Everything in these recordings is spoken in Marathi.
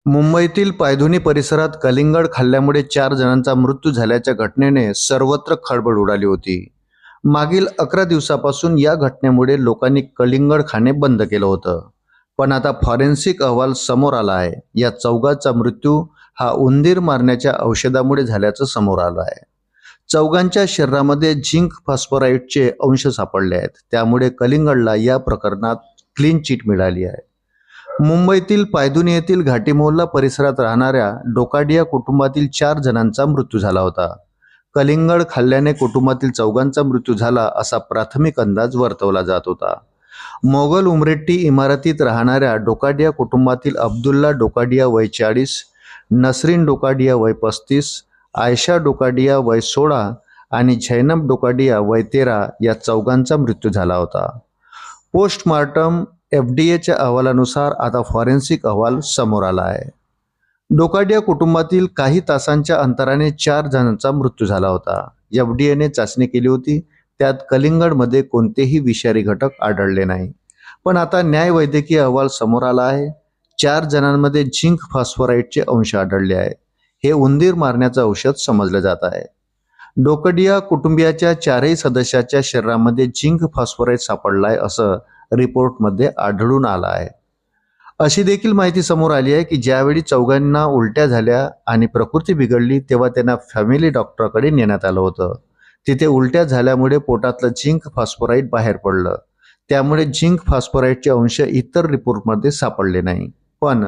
मुंबईतील पायधुनी परिसरात कलिंगड खाल्ल्यामुळे 4 जणांचा मृत्यू झाल्याच्या घटनेने सर्वत्र खळबळ उडाली होती. मागील 11 दिवसापासून या घटनेमुळे लोकांनी कलिंगड खाणे बंद केलं होतं. पण आता फॉरेन्सिक अहवाल समोर आला आहे. या चौघांचा मृत्यू हा उंदीर मारण्याच्या औषधामुळे झाल्याचं समोर आलं आहे. चौघांच्या शरीरामध्ये झिंक फॉस्फोराइडचे अंश सापडले आहेत. त्यामुळे कलिंगडला या प्रकरणात क्लीन चिट मिळाली आहे. मुंबईतील पायधुनी येथील घाटी मोहल्ला परिसरात राहणाऱ्या डोकाडिया कुटुंबातील 4 जणांचा मृत्यू झाला होता. कलिंगड खाल्ल्याने कुटुंबातील चौघांचा मृत्यू झाला असा प्राथमिक अंदाज वर्तवला जात होता. मोगल उमरेट्टी इमारतीत राहणाऱ्या डोकाडिया कुटुंबातील अब्दुल्ला डोकाडिया वय 40, नसरीन डोकाडिया वय 35, आयशा डोकाडिया वय 16 आणि झैनब डोकाडिया वय 13 या चौघांचा मृत्यू झाला होता. पोस्टमार्टम एफडीएच्या अहवालानुसार आता फॉरेन्सिक अहवाल समोर आला आहे. डोकाडिया कुटुंबातील काही तासांच्या अंतराने 4 जणांचा मृत्यू झाला होता. एफडीएने चाचणी केली होती. त्यात कलिंगडमध्ये कोणतेही विषारी घटक आढळले नाही. पण आता न्याय वैद्यकीय अहवाल समोर आला आहे. 4 जणांमध्ये झिंक फॉस्फोराइडचे अंश आढळले आहे. हे उंदीर मारण्याचं औषध समजलं जात आहे. डोकाडिया कुटुंबियाच्या 4ही सदस्याच्या शरीरामध्ये झिंक फॉस्फोराइड सापडलाय असं रिपोर्टमध्ये आढळून आला आहे. अशी देखील माहिती समोर आली आहे की ज्यावेळी चौघांना उलट्या झाल्या आणि प्रकृती बिघडली तेव्हा त्यांना फॅमिली डॉक्टरकडे नेण्यात आलं होतं. तिथे उलट्या झाल्यामुळे पोटातलं झिंक फॉस्फोराइड बाहेर पडलं. त्यामुळे झिंक फॉस्फोराइडचे अंश इतर रिपोर्टमध्ये सापडले नाही. पण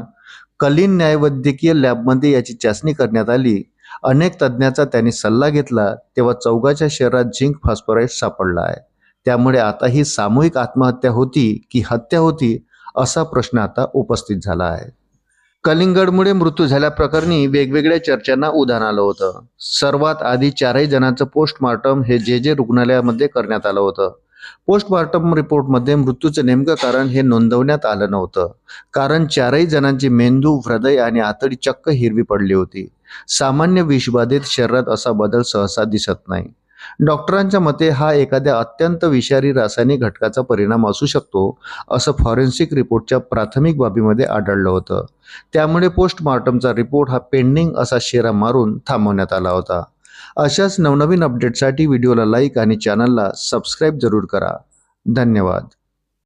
कलीन न्यायवैद्यकीय लॅबमध्ये याची चाचणी करण्यात आली. अनेक तज्ज्ञांचा त्यांनी सल्ला घेतला तेव्हा चौघाच्या शरीरात झिंक फॉस्फोराइड सापडला आहे. त्यामुळे आता ही सामूहिक आत्महत्या होती की हत्या होती असा प्रश्न आता उपस्थित झाला आहे. कलिंगडमुळे मृत्यू झाल्याप्रकरणी वेगवेगळ्या चर्चांना उधाण आलं होतं. सर्वात आधी 4ही जणांचं पोस्टमार्टम हे जे रुग्णालयामध्ये करण्यात आलं होतं. पोस्टमार्टम रिपोर्टमध्ये मृत्यूचं नेमकं कारण हे नोंदवण्यात आलं नव्हतं. कारण 4ही जणांची मेंदू, हृदय आणि आतडी चक्क हिरवी पडली होती. सामान्य विषबाधित शरीरात असा बदल सहसा दिसत नाही. डॉक्टरांच्या मते हा एखाद्या अत्यंत विषारी रासायनिक घटकाचा परिणाम असू शकतो असं फॉरेन्सिक रिपोर्टच्या प्राथमिक बाबीमध्ये आढळलं होतं. त्यामुळे पोस्टमार्टमचा रिपोर्ट हा पेंडिंग असा शेरा मारून थांबवण्यात आला होता. अशाच नवनवीन अपडेटसाठी व्हिडिओला लाईक आणि चॅनलला सबस्क्राईब जरूर करा. धन्यवाद.